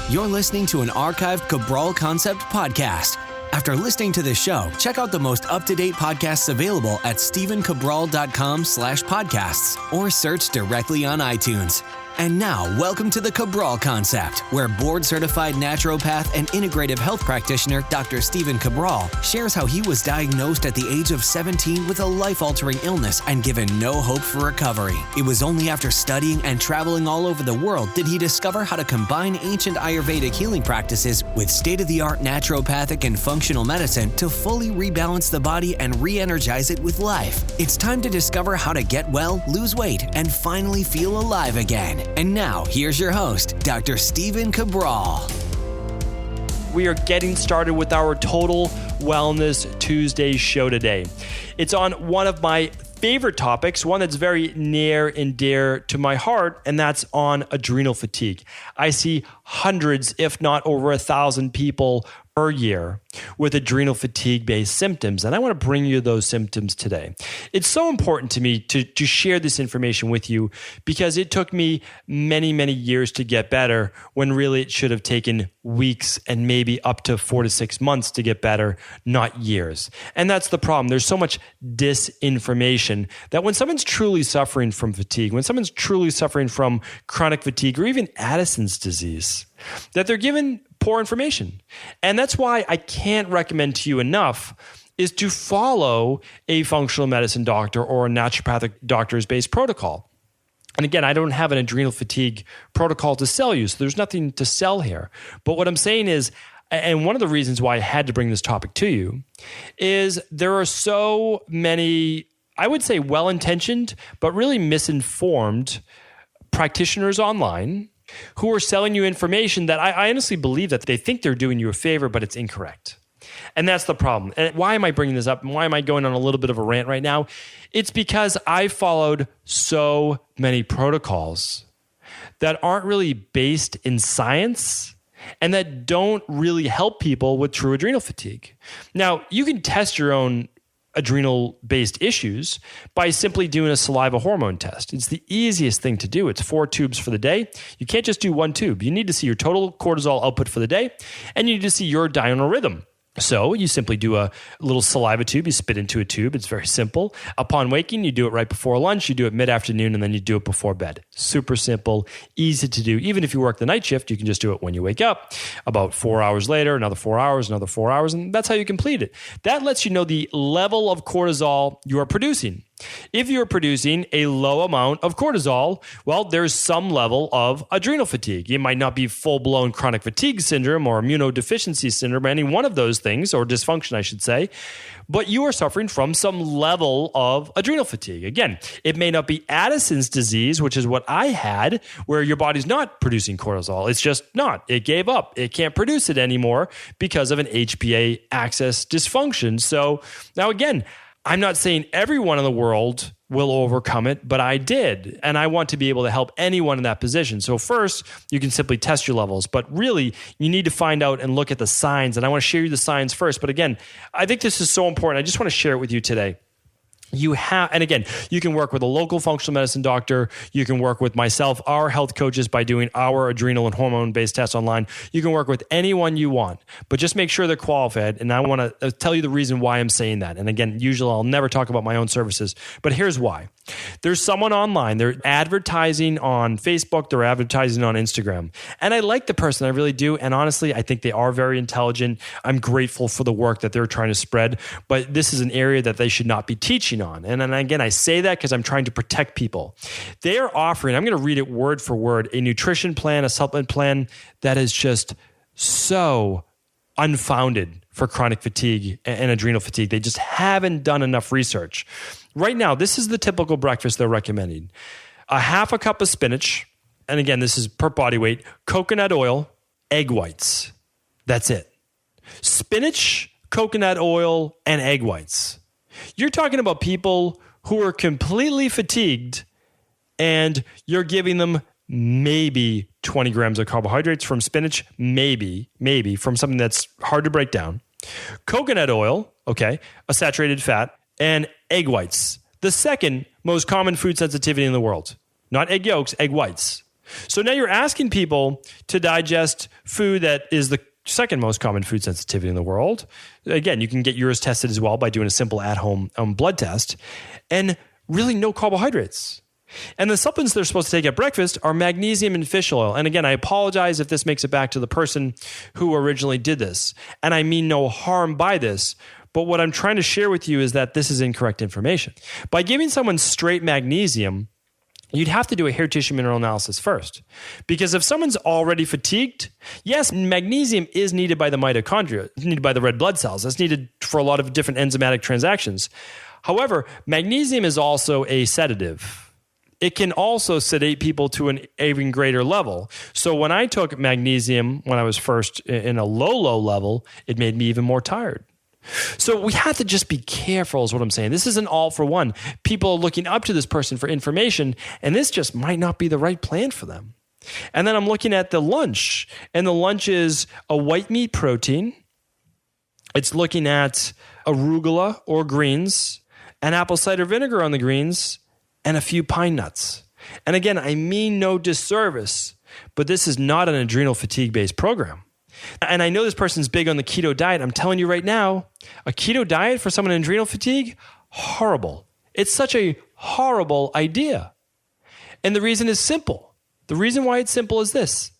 You're listening to an archived Cabral Concept podcast. After listening to this show, check out the most up-to-date podcasts available at stephencabral.com/podcasts or search directly on iTunes. And now, welcome to the Cabral Concept, where board-certified naturopath and integrative health practitioner Dr. Stephen Cabral shares how he was diagnosed at the age of 17 with a life-altering illness and given no hope for recovery. It was only after studying and traveling all over the world did he discover how to combine ancient Ayurvedic healing practices with state-of-the-art naturopathic and functional medicine to fully rebalance the body and re-energize it with life. It's time to discover how to get well, lose weight, and finally feel alive again. And now, here's your host, Dr. Stephen Cabral. We are getting started with our Total Wellness Tuesday show today. It's on one of my favorite topics, one that's very near and dear to my heart, and that's on adrenal fatigue. I see hundreds, if not over 1,000 people per year with adrenal fatigue-based symptoms, and I want to bring you those symptoms today. It's so important to me to share this information with you because it took me many, many years to get better when really it should have taken weeks and maybe up to 4 to 6 months to get better, not years. And that's the problem. There's so much disinformation that when someone's truly suffering from fatigue, when someone's truly suffering from chronic fatigue or even Addison's disease, that they're given poor information. And that's why I can't recommend to you enough is to follow a functional medicine doctor or a naturopathic doctor's based protocol. And again, I don't have an adrenal fatigue protocol to sell you, so there's nothing to sell here. But what I'm saying is, and one of the reasons why I had to bring this topic to you is there are so many, I would say well-intentioned, but really misinformed practitioners online who are selling you information that I honestly believe that they think they're doing you a favor, but it's incorrect. And that's the problem. And why am I bringing this up? And why am I going on a little bit of a rant right now? It's because I followed so many protocols that aren't really based in science and that don't really help people with true adrenal fatigue. Now, you can test your own adrenal-based issues by simply doing a saliva hormone test. It's the easiest thing to do. It's 4 tubes for the day. You can't just do 1 tube. You need to see your total cortisol output for the day, and you need to see your diurnal rhythm. So you simply do a little saliva tube. You spit into a tube. It's very simple. Upon waking, you do it right before lunch. You do it mid-afternoon, and then you do it before bed. Super simple, easy to do. Even if you work the night shift, you can just do it when you wake up. About 4 hours later, another 4 hours, another 4 hours, and that's how you complete it. That lets you know the level of cortisol you are producing. If you're producing a low amount of cortisol, well, there's some level of adrenal fatigue. It might not be full-blown chronic fatigue syndrome or immunodeficiency syndrome, or any one of those things, or dysfunction, I should say, but you are suffering from some level of adrenal fatigue. Again, it may not be Addison's disease, which is what I had, where your body's not producing cortisol. It's just not. It gave up. It can't produce it anymore because of an HPA axis dysfunction. So now again, I'm not saying everyone in the world will overcome it, but I did. And I want to be able to help anyone in that position. So first, you can simply test your levels, but really you need to find out and look at the signs. And I want to share you the signs first. But again, I think this is so important. I just want to share it with you today. And again, you can work with a local functional medicine doctor. You can work with myself, our health coaches, by doing our adrenal and hormone-based tests online. You can work with anyone you want, but just make sure they're qualified. And I want to tell you the reason why I'm saying that. And again, usually I'll never talk about my own services, but here's why. There's someone online, they're advertising on Facebook, they're advertising on Instagram. And I like the person, I really do. And honestly, I think they are very intelligent. I'm grateful for the work that they're trying to spread, but this is an area that they should not be teaching on. And then again, I say that because I'm trying to protect people. They are offering, I'm going to read it word for word, a nutrition plan, a supplement plan that is just so unfounded for chronic fatigue and adrenal fatigue. They just haven't done enough research. Right now, this is the typical breakfast they're recommending. A half a cup of spinach, and again, this is per body weight, coconut oil, egg whites. That's it. Spinach, coconut oil, and egg whites. You're talking about people who are completely fatigued and you're giving them maybe 20 grams of carbohydrates from spinach, maybe from something that's hard to break down. Coconut oil, okay, a saturated fat, and egg whites, the second most common food sensitivity in the world. Not egg yolks, egg whites. So now you're asking people to digest food that is the second most common food sensitivity in the world. Again, you can get yours tested as well by doing a simple at-home blood test, and really no carbohydrates. And the supplements they're supposed to take at breakfast are magnesium and fish oil. And again, I apologize if this makes it back to the person who originally did this. And I mean no harm by this. But what I'm trying to share with you is that this is incorrect information. By giving someone straight magnesium, you'd have to do a hair tissue mineral analysis first. Because if someone's already fatigued, yes, magnesium is needed by the mitochondria, it's needed by the red blood cells. It's needed for a lot of different enzymatic transactions. However, magnesium is also a sedative. It can also sedate people to an even greater level. So when I took magnesium when I was first in a low level, it made me even more tired. So we have to just be careful is what I'm saying. This isn't all for one. People are looking up to this person for information, and this just might not be the right plan for them. And then I'm looking at the lunch, and the lunch is a white meat protein. It's looking at arugula or greens, and apple cider vinegar on the greens, and a few pine nuts. And again, I mean no disservice, but this is not an adrenal fatigue-based program. And I know this person's big on the keto diet. I'm telling you right now, a keto diet for someone in adrenal fatigue, horrible. It's such a horrible idea. And the reason is simple. The reason why it's simple is this.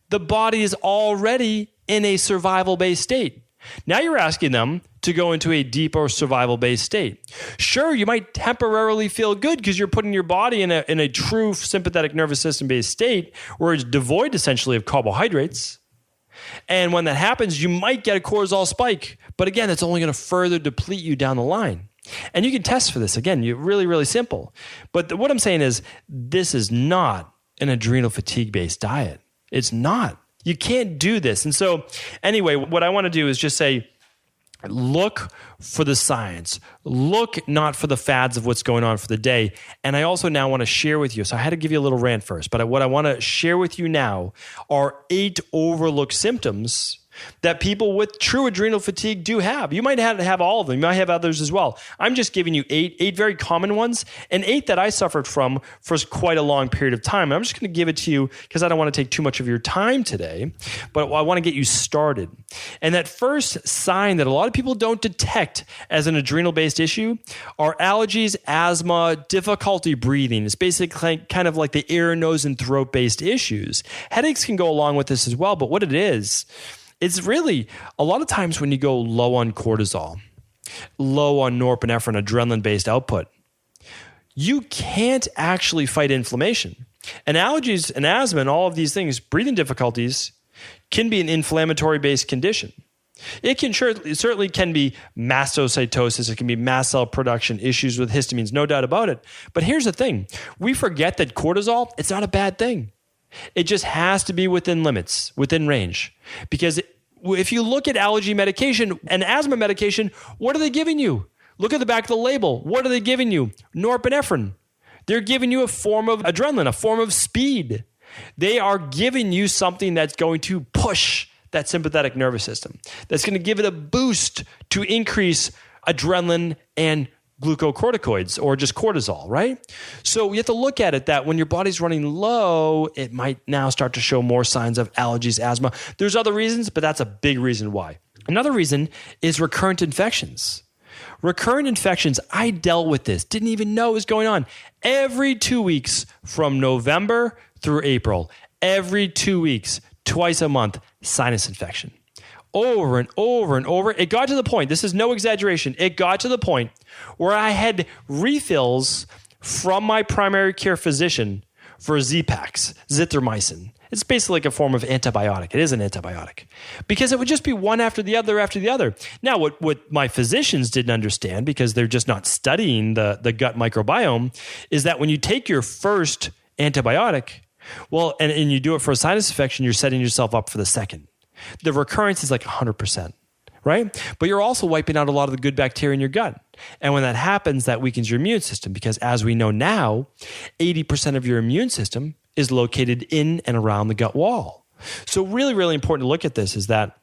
The body is already in a survival-based state. Now you're asking them to go into a deeper survival-based state. Sure, you might temporarily feel good because you're putting your body in a true sympathetic nervous system-based state where it's devoid essentially of carbohydrates. And when that happens, you might get a cortisol spike. But again, it's only going to further deplete you down the line. And you can test for this. Again, you're really, really simple. But what I'm saying is this is not an adrenal fatigue-based diet. It's not. You can't do this. And so anyway, what I want to do is just say, look for the science. Look not for the fads of what's going on for the day. And I also now want to share with you. So I had to give you a little rant first, but what I want to share with you now are 8 overlooked symptoms that people with true adrenal fatigue do have. You might have all of them. You might have others as well. I'm just giving you 8 very common ones, and 8 that I suffered from for quite a long period of time. I'm just going to give it to you because I don't want to take too much of your time today, but I want to get you started. And that first sign that a lot of people don't detect as an adrenal-based issue are allergies, asthma, difficulty breathing. It's basically kind of like the ear, nose, and throat-based issues. Headaches can go along with this as well, but what it is, it's really a lot of times when you go low on cortisol, low on norepinephrine, adrenaline-based output, you can't actually fight inflammation. And allergies and asthma and all of these things, breathing difficulties, can be an inflammatory-based condition. It certainly can be mastocytosis. It can be mast cell production, issues with histamines, no doubt about it. But here's the thing. We forget that cortisol, it's not a bad thing. It just has to be within limits, within range. Because if you look at allergy medication and asthma medication, what are they giving you? Look at the back of the label. What are they giving you? Norepinephrine. They're giving you a form of adrenaline, a form of speed. They are giving you something that's going to push that sympathetic nervous system. That's going to give it a boost to increase adrenaline and glucocorticoids or just cortisol, right? So you have to look at it that when your body's running low, it might now start to show more signs of allergies, asthma. There's other reasons, but that's a big reason why. Another reason is recurrent infections. Recurrent infections, I dealt with this, didn't even know it was going on. Every 2 weeks from November through April, every 2 weeks, twice a month, sinus infection. Over and over and over. It got to the point, this is no exaggeration, it got to the point where I had refills from my primary care physician for Z-Pax, zithromycin. It's basically like a form of antibiotic. It is an antibiotic. Because it would just be one after the other after the other. Now, what my physicians didn't understand, because they're just not studying the gut microbiome, is that when you take your first antibiotic, well, and you do it for a sinus infection, you're setting yourself up for the second. The recurrence is like 100%, right? But you're also wiping out a lot of the good bacteria in your gut. And when that happens, that weakens your immune system because as we know now, 80% of your immune system is located in and around the gut wall. So really, really important to look at this is that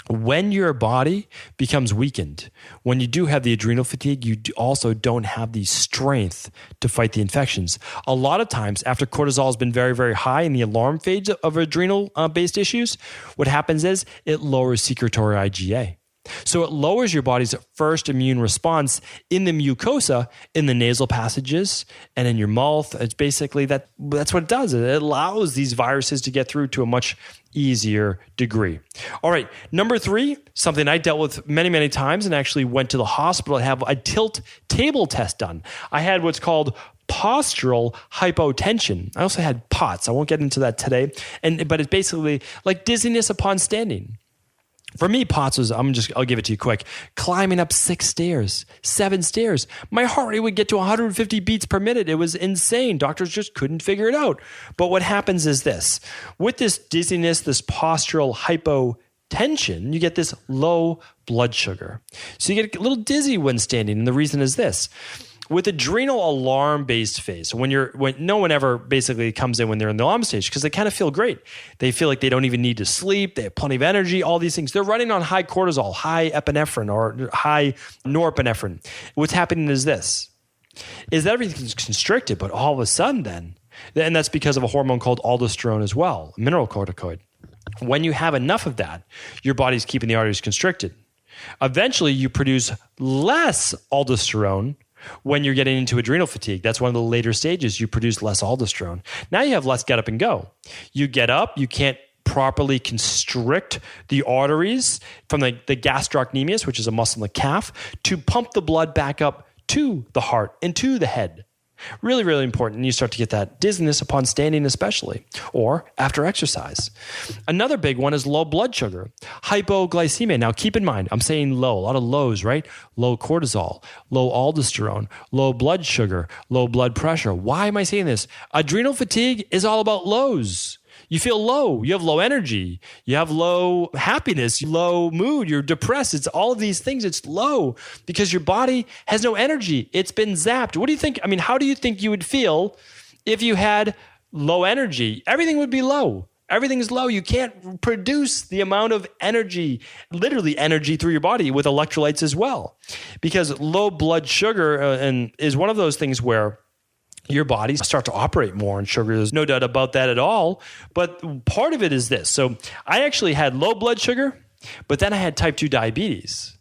When your body becomes weakened, when you do have the adrenal fatigue, you also don't have the strength to fight the infections. A lot of times after cortisol has been very, very high in the alarm phase of adrenal-based issues, what happens is it lowers secretory IgA. So it lowers your body's first immune response in the mucosa, in the nasal passages, and in your mouth. It's basically that's what it does. It allows these viruses to get through to a much easier degree. All right, number 3, something I dealt with many, many times and actually went to the hospital to have a tilt table test done. I had what's called postural hypotension. I also had POTS. I won't get into that today, but it's basically like dizziness upon standing. For me, POTS was, I'll give it to you quick, climbing up 6 stairs, 7 stairs. My heart rate would get to 150 beats per minute. It was insane. Doctors just couldn't figure it out. But what happens is this. With this dizziness, this postural hypotension, you get this low blood sugar. So you get a little dizzy when standing, and the reason is this. With adrenal alarm-based phase, when no one ever basically comes in when they're in the alarm stage because they kind of feel great. They feel like they don't even need to sleep. They have plenty of energy, all these things. They're running on high cortisol, high epinephrine, or high norepinephrine. What's happening is this, is that everything's constricted, but all of a sudden and that's because of a hormone called aldosterone as well, a mineral corticoid. When you have enough of that, your body's keeping the arteries constricted. Eventually, you produce less aldosterone. When you're getting into adrenal fatigue, that's one of the later stages. You produce less aldosterone. Now you have less get up and go. You get up, you can't properly constrict the arteries from the gastrocnemius, which is a muscle in the calf, to pump the blood back up to the heart and to the head. Really, really important. And you start to get that dizziness upon standing especially, or after exercise. Another big one is low blood sugar, hypoglycemia. Now keep in mind, I'm saying low, a lot of lows, right? Low cortisol, low aldosterone, low blood sugar, low blood pressure. Why am I saying this? Adrenal fatigue is all about lows. You feel low. You have low energy. You have low happiness, low mood. You're depressed. It's all of these things. It's low because your body has no energy. It's been zapped. What do you think? I mean, how do you think you would feel if you had low energy? Everything would be low. Everything's low. You can't produce the amount of energy, literally energy through your body with electrolytes as well. Because low blood sugar is one of those things where your body starts to operate more on sugar. There's no doubt about that at all. But part of it is this. So I actually had low blood sugar, but then I had type 2 diabetes.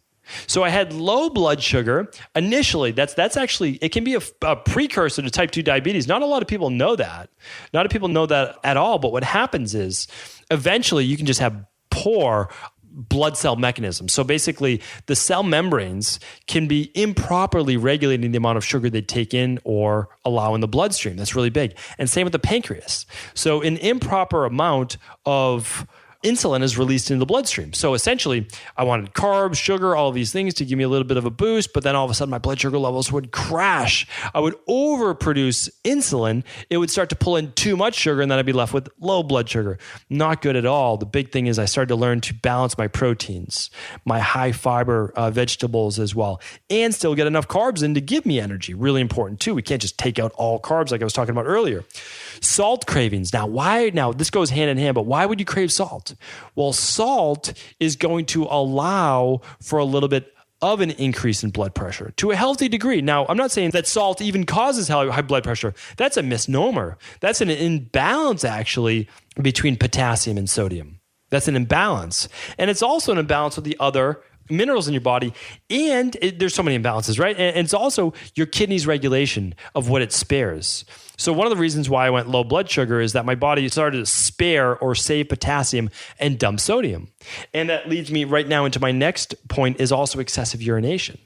So I had low blood sugar initially. That's actually, it can be a precursor to type 2 diabetes. Not a lot of people know that. Not a lot of people know that at all. But what happens is eventually you can just have poor blood cell mechanism. So basically, the cell membranes can be improperly regulating the amount of sugar they take in or allow in the bloodstream. That's really big. And same with the pancreas. So an improper amount of insulin is released into the bloodstream. So essentially, I wanted carbs, sugar, all of these things to give me a little bit of a boost, but then all of a sudden my blood sugar levels would crash. I would overproduce insulin. It would start to pull in too much sugar, and then I'd be left with low blood sugar. Not good at all. The big thing is I started to learn to balance my proteins, my high fiber vegetables as well, and still get enough carbs in to give me energy. Really important too. We can't just take out all carbs like I was talking about earlier. Salt cravings. Now this goes hand in hand, but why would you crave salt? Well, salt is going to allow for a little bit of an increase in blood pressure to a healthy degree. Now, I'm not saying that salt even causes high blood pressure. That's a misnomer. That's an imbalance, actually, between potassium and sodium. That's an imbalance. And it's also an imbalance with the other minerals in your body. And there's so many imbalances, right? And it's also your kidneys' regulation of what it spares. So one of the reasons why I went low blood sugar is that my body started to spare or save potassium and dump sodium. And that leads me right now into my next point, is also excessive urination.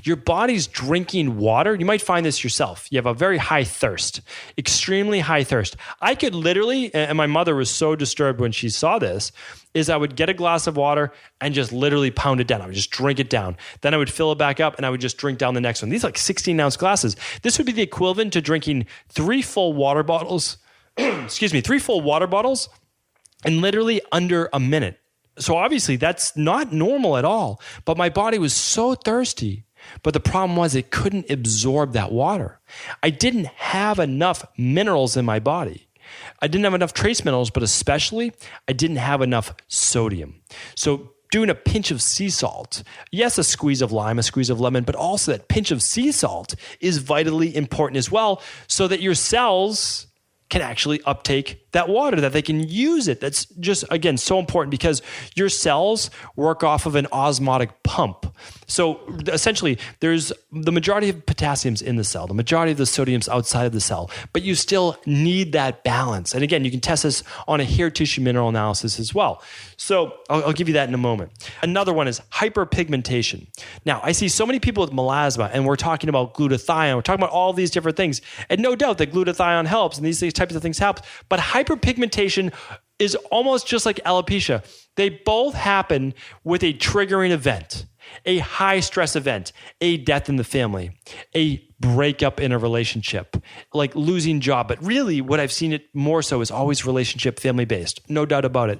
Your body's drinking water. You might find this yourself. You have a very high thirst, extremely high thirst. I could literally, and my mother was so disturbed when she saw this, is I would get a glass of water and just literally pound it down. I would just drink it down. Then I would fill it back up and I would just drink down the next one. These are like 16-ounce glasses. This would be the equivalent to drinking 3 full water bottles, 3 full water bottles in literally under a minute. So obviously that's not normal at all, but my body was so thirsty. But the problem was it couldn't absorb that water. I didn't have enough minerals in my body. I didn't have enough trace minerals, but especially I didn't have enough sodium. So doing a pinch of sea salt. Yes, a squeeze of lime, a squeeze of lemon, but also that pinch of sea salt is vitally important as well, so that your cells can actually uptake that water, that they can use it. That's just, again, so important because your cells work off of an osmotic pump. So essentially, there's the majority of potassium's in the cell, the majority of the sodium's outside of the cell, but you still need that balance. And again, you can test this on a hair tissue mineral analysis as well. So I'll give you that in a moment. Another one is hyperpigmentation. Now, I see so many people with melasma, and we're talking about glutathione, we're talking about all these different things. And no doubt that glutathione helps, and these types of things help. But hyperpigmentation is almost just like alopecia. They both happen with a triggering event, a high stress event, a death in the family, a breakup in a relationship, like losing job. But really what I've seen it more so is always relationship, family based. No doubt about it.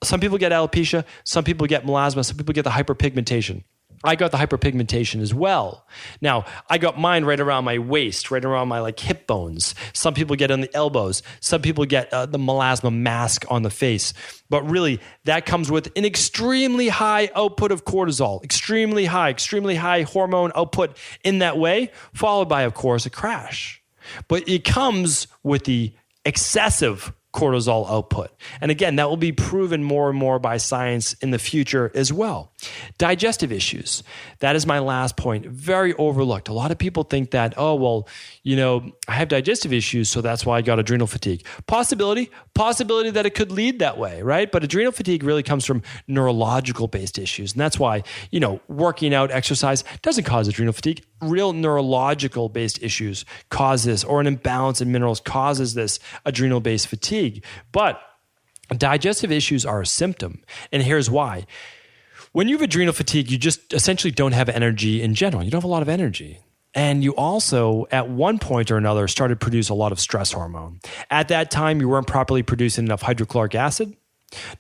Some people get alopecia, some people get melasma, some people get the hyperpigmentation. I got the hyperpigmentation as well. Now, I got mine right around my waist, right around my hip bones. Some people get on the elbows. Some people get the melasma mask on the face. But really, that comes with an extremely high output of cortisol, extremely high hormone output in that way, followed by, of course, a crash. But it comes with the excessive cortisol output. And again, that will be proven more and more by science in the future as well. Digestive issues. That is my last point. Very overlooked. A lot of people think that, I have digestive issues, so that's why I got adrenal fatigue. Possibility that it could lead that way, right? But adrenal fatigue really comes from neurological based issues. And that's why, working out, exercise doesn't cause adrenal fatigue. Real neurological based issues cause this, or an imbalance in minerals causes this adrenal based fatigue. But digestive issues are a symptom. And here's why. When you have adrenal fatigue, you just essentially don't have energy in general. You don't have a lot of energy. And you also, at one point or another, started to produce a lot of stress hormone. At that time, you weren't properly producing enough hydrochloric acid,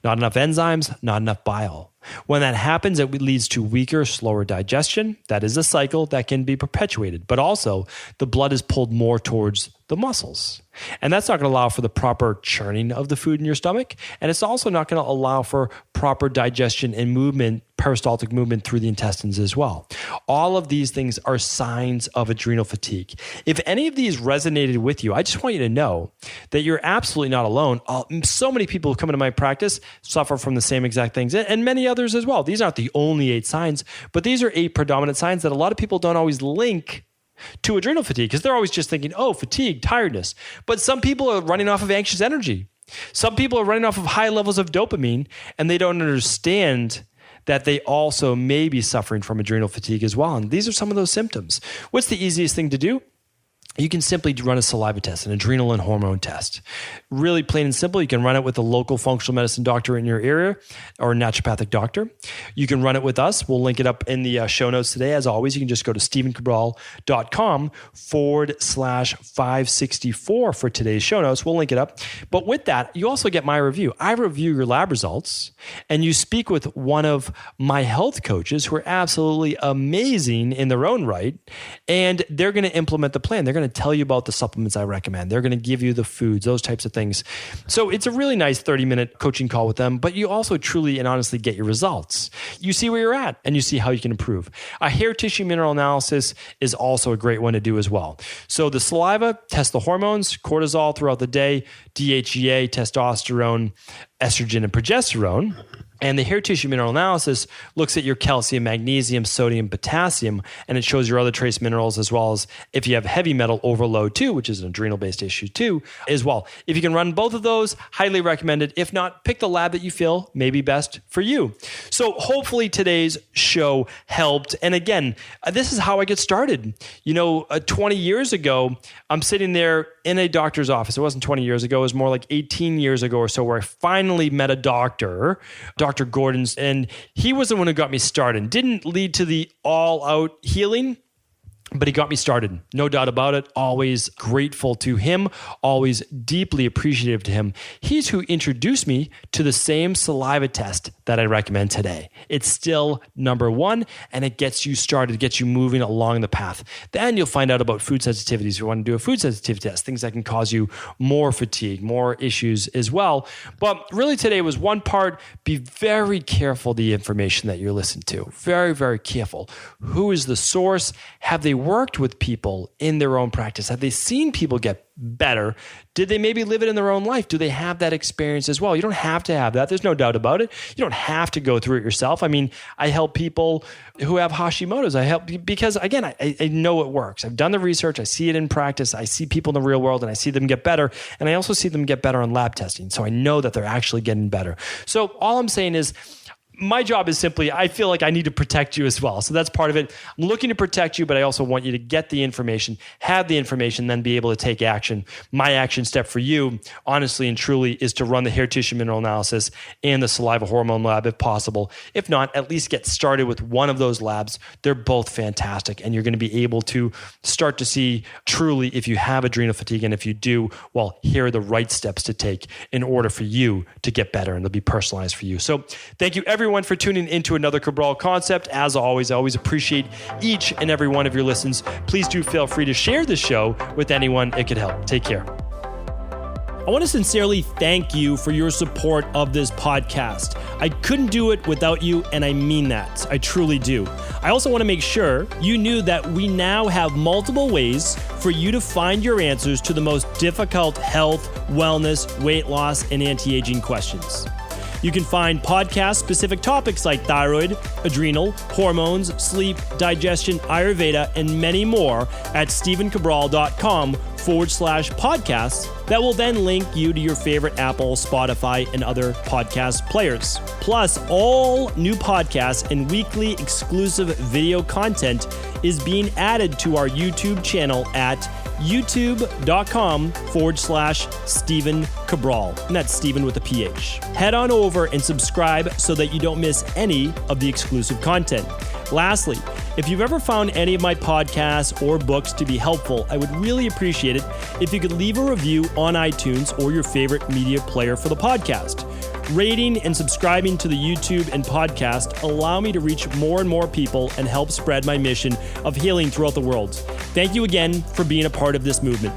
not enough enzymes, not enough bile. When that happens, it leads to weaker, slower digestion. That is a cycle that can be perpetuated. But also, the blood is pulled more towards the muscles. And that's not going to allow for the proper churning of the food in your stomach. And it's also not going to allow for proper digestion and movement, peristaltic movement through the intestines as well. All of these things are signs of adrenal fatigue. If any of these resonated with you, I just want you to know that you're absolutely not alone. So many people who come into my practice suffer from the same exact things, and many others as well. These aren't the only 8 signs, but these are 8 predominant signs that a lot of people don't always link to adrenal fatigue because they're always just thinking, fatigue, tiredness. But some people are running off of anxious energy. Some people are running off of high levels of dopamine, and they don't understand that they also may be suffering from adrenal fatigue as well. And these are some of those symptoms. What's the easiest thing to do? You can simply run a saliva test, an adrenal and hormone test. Really plain and simple. You can run it with a local functional medicine doctor in your area or a naturopathic doctor. You can run it with us. We'll link it up in the show notes today. As always, you can just go to stevencabral.com/564 for today's show notes. We'll link it up. But with that, you also get my review. I review your lab results, and you speak with one of my health coaches who are absolutely amazing in their own right, and they're going to implement the plan. They're going to tell you about the supplements I recommend. They're going to give you the foods, those types of things. So it's a really nice 30-minute coaching call with them, but you also truly and honestly get your results. You see where you're at and you see how you can improve. A hair tissue mineral analysis is also a great one to do as well. So the saliva tests the hormones, cortisol throughout the day, DHEA, testosterone, estrogen, and progesterone. And the hair tissue mineral analysis looks at your calcium, magnesium, sodium, potassium, and it shows your other trace minerals as well as if you have heavy metal overload too, which is an adrenal-based issue too, as well. If you can run both of those, highly recommended. If not, pick the lab that you feel may be best for you. So hopefully today's show helped. And again, this is how I get started. 20 years ago, I'm sitting there in a doctor's office. It wasn't 20 years ago. It was more like 18 years ago or so where I finally met a doctor, Dr. Gordon's, and he was the one who got me started. Didn't lead to the all-out healing, But he got me started, no doubt about it. Always grateful to him, always deeply appreciative to him. He's who introduced me to the same saliva test that I recommend today. It's still number one, and it gets you started, gets you moving along the path. Then you'll find out about food sensitivities. You want to do a food sensitivity test, things that can cause you more fatigue, more issues as well. But really today was one part, be very careful the information that you're listening to. Very, very careful. Who is the source? Have they worked with people in their own practice? Have they seen people get better? Did they maybe live it in their own life? Do they have that experience as well? You don't have to have that. There's no doubt about it. You don't have to go through it yourself. I mean, I help people who have Hashimoto's. I help because, again, I know it works. I've done the research. I see it in practice. I see people in the real world and I see them get better. And I also see them get better on lab testing. So I know that they're actually getting better. So all I'm saying is, my job is simply, I feel like I need to protect you as well. So that's part of it. I'm looking to protect you, but I also want you to get the information, have the information, then be able to take action. My action step for you, honestly and truly, is to run the hair tissue mineral analysis and the saliva hormone lab if possible. If not, at least get started with one of those labs. They're both fantastic. And you're going to be able to start to see truly if you have adrenal fatigue. And if you do, well, here are the right steps to take in order for you to get better. And they'll be personalized for you. So thank you, everyone, for tuning into another Cabral Concept. As always, I always appreciate each and every one of your listens. Please do feel free to share this show with anyone it could help. Take care. I want to sincerely thank you for your support of this podcast. I couldn't do it without you, and I mean that. I truly do. I also want to make sure you knew that we now have multiple ways for you to find your answers to the most difficult health, wellness, weight loss, and anti-aging questions. You can find podcast-specific topics like thyroid, adrenal, hormones, sleep, digestion, Ayurveda, and many more at stevencabral.com/podcasts that will then link you to your favorite Apple, Spotify, and other podcast players. Plus, all new podcasts and weekly exclusive video content is being added to our YouTube channel at youtube.com/Stephen Cabral. And that's Stephen with a PH. Head on over and subscribe so that you don't miss any of the exclusive content. Lastly, if you've ever found any of my podcasts or books to be helpful, I would really appreciate it if you could leave a review on iTunes or your favorite media player for the podcast. Rating and subscribing to the YouTube and podcast allow me to reach more and more people and help spread my mission of healing throughout the world. Thank you again for being a part of this movement.